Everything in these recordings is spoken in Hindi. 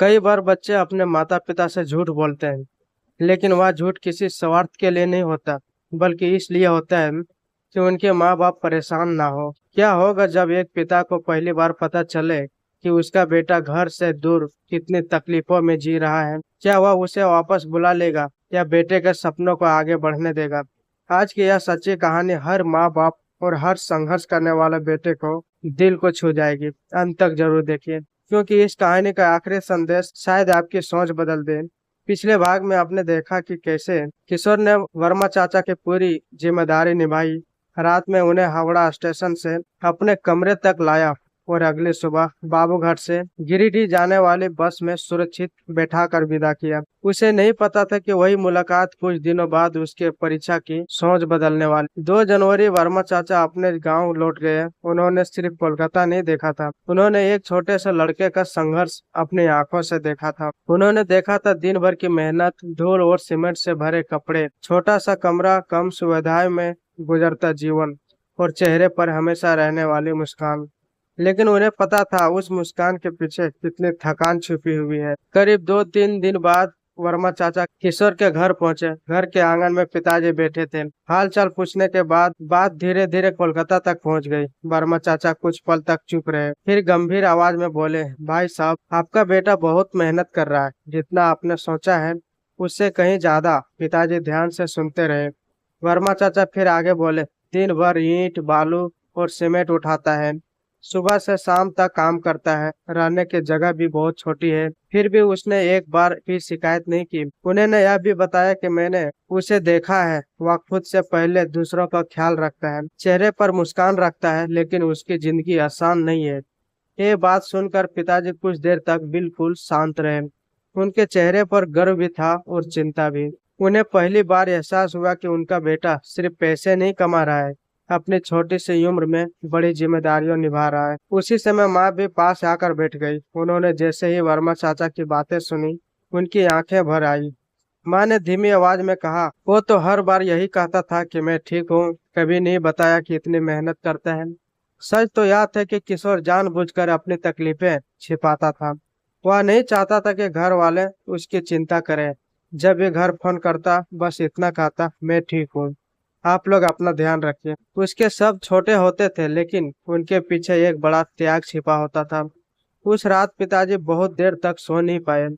कई बार बच्चे अपने माता पिता से झूठ बोलते हैं, लेकिन वह झूठ किसी स्वार्थ के लिए नहीं होता, बल्कि इसलिए होता है कि उनके माँ बाप परेशान ना हो। क्या होगा जब एक पिता को पहली बार पता चले कि उसका बेटा घर से दूर कितनी तकलीफों में जी रहा है? क्या वह उसे वापस बुला लेगा या बेटे के सपनों को आगे बढ़ने देगा? आज की यह सच्ची कहानी हर माँ बाप और हर संघर्ष करने वाले बेटे को दिल को छू जाएगी। अंत तक जरूर देखिए, क्योंकि इस कहानी का आखिरी संदेश शायद आपकी सोच बदल दे। पिछले भाग में आपने देखा कि कैसे किशोर ने वर्मा चाचा की पूरी जिम्मेदारी निभाई। रात में उन्हें हावड़ा स्टेशन से अपने कमरे तक लाया और अगली सुबह बाबूघाट से गिरिडीह जाने वाली बस में सुरक्षित बैठाकर विदा किया। उसे नहीं पता था कि वही मुलाकात कुछ दिनों बाद उसके परीक्षा की सोच बदलने वाली। 2 जनवरी वर्मा चाचा अपने गांव लौट गए। उन्होंने सिर्फ कोलकाता नहीं देखा था, उन्होंने एक छोटे से लड़के का संघर्ष अपनी आंखों से देखा था। उन्होंने देखा था दिन भर की मेहनत, धूल और सीमेंट से भरे कपड़े, छोटा सा कमरा, कम सुविधाएं में गुजरता जीवन और चेहरे पर हमेशा रहने वाली मुस्कान। लेकिन उन्हें पता था उस मुस्कान के पीछे कितनी थकान छुपी हुई है। करीब 2-3 दिन बाद वर्मा चाचा किशोर के घर पहुंचे। घर के आंगन में पिताजी बैठे थे। हाल चाल पूछने के बाद बात धीरे धीरे कोलकाता तक पहुंच गई। वर्मा चाचा कुछ पल तक चुप रहे, फिर गंभीर आवाज में बोले, भाई साहब, आपका बेटा बहुत मेहनत कर रहा है। जितना आपने सोचा है उससे कहीं ज्यादा। पिताजी ध्यान से सुनते रहे। वर्मा चाचा फिर आगे बोले, दिन भर ईंट, बालू और सीमेंट उठाता है, सुबह से शाम तक काम करता है, रहने की जगह भी बहुत छोटी है, फिर भी उसने एक बार भी शिकायत नहीं की। उन्होंने यह भी बताया कि मैंने उसे देखा है, वह खुद से पहले दूसरों का ख्याल रखता है, चेहरे पर मुस्कान रखता है, लेकिन उसकी जिंदगी आसान नहीं है। ये बात सुनकर पिताजी कुछ देर तक बिल्कुल शांत रहे। उनके चेहरे पर गर्व भी था और चिंता भी। उन्हें पहली बार एहसास हुआ कि उनका बेटा सिर्फ पैसे नहीं कमा रहा है, अपनी छोटी सी उम्र में बड़ी जिम्मेदारियां निभा रहा है। उसी समय माँ भी पास आकर बैठ गई। उन्होंने जैसे ही वर्मा चाचा की बातें सुनी, उनकी आंखें भर आई। माँ ने धीमी आवाज में कहा, वो तो हर बार यही कहता था कि मैं ठीक हूँ, कभी नहीं बताया कि इतनी मेहनत करता है। सच तो यह था कि किशोर जानबूझकर अपनी तकलीफें छिपाता था। वह नहीं चाहता था कि घर वाले उसकी चिंता करें। जब ये घर फोन करता, बस इतना कहता, मैं ठीक हूँ, आप लोग अपना ध्यान रखिए। उसके सब छोटे होते थे, लेकिन उनके पीछे एक बड़ा त्याग छिपा होता था। उस रात पिताजी बहुत देर तक सो नहीं पाए।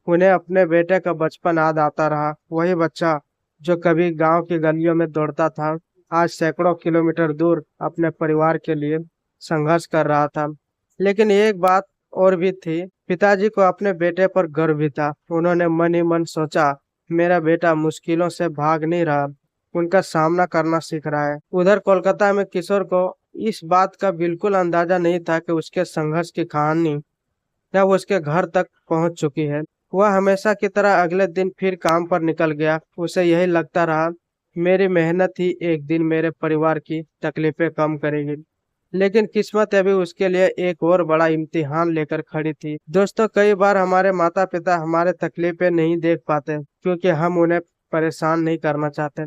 उन्हें अपने बेटे का बचपन याद आता रहा। वही बच्चा जो कभी गांव की गलियों में दौड़ता था, आज सैकड़ों किलोमीटर दूर अपने परिवार के लिए संघर्ष कर रहा था। लेकिन एक बात और भी थी, पिताजी को अपने बेटे पर गर्व भी था। उन्होंने मन ही मन सोचा, मेरा बेटा मुश्किलों से भाग नहीं रहा, उनका सामना करना सीख रहा है। उधर कोलकाता में किशोर को इस बात का बिल्कुल अंदाजा नहीं था कि उसके संघर्ष की कहानी जब उसके घर तक पहुंच चुकी है। वह हमेशा की तरह अगले दिन फिर काम पर निकल गया। उसे यही लगता रहा, मेरी मेहनत ही एक दिन मेरे परिवार की तकलीफें कम करेगी। लेकिन किस्मत अभी उसके लिए एक और बड़ा इम्तिहान लेकर खड़ी थी। दोस्तों, कई बार हमारे माता पिता हमारे तकलीफें नहीं देख पाते क्योंकि हम उन्हें परेशान नहीं करना चाहते।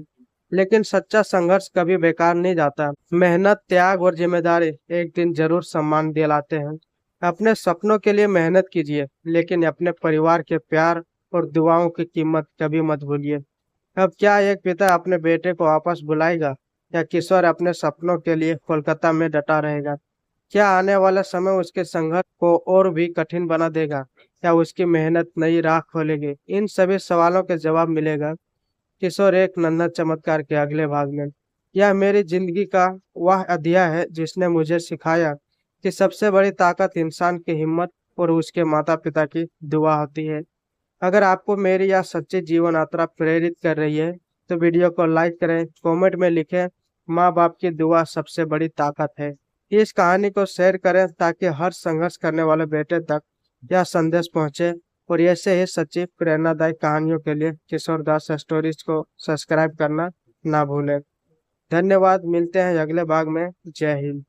लेकिन सच्चा संघर्ष कभी बेकार नहीं जाता। मेहनत, त्याग और जिम्मेदारी एक दिन जरूर सम्मान दिलाते हैं। अपने सपनों के लिए मेहनत कीजिए, लेकिन अपने परिवार के प्यार और दुआओं की कीमत कभी मत भूलिए। अब क्या एक पिता अपने बेटे को वापस बुलाएगा, या किशोर अपने सपनों के लिए कोलकाता में डटा रहेगा? क्या आने वाला समय उसके संघर्ष को और भी कठिन बना देगा, या उसकी मेहनत नई राह खोलेगी? इन सभी सवालों के जवाब मिलेगा किशोर एक नन्हा चमत्कार के अगले भाग में। यह मेरी जिंदगी का वह अध्याय है जिसने मुझे सिखाया कि सबसे बड़ी ताकत इंसान की हिम्मत और उसके माता पिता की दुआ होती है। अगर आपको मेरी यह सच्ची जीवन यात्रा प्रेरित कर रही है, तो वीडियो को लाइक करें, कमेंट में लिखें, माँ बाप की दुआ सबसे बड़ी ताकत है। इस कहानी को शेयर करें ताकि हर संघर्ष करने वाले बेटे तक यह संदेश पहुंचे। और ऐसे ही सच्ची प्रेरणादायक कहानियों के लिए किशोर दास स्टोरीज को सब्सक्राइब करना ना भूलें। धन्यवाद, मिलते हैं अगले भाग में। जय हिंद।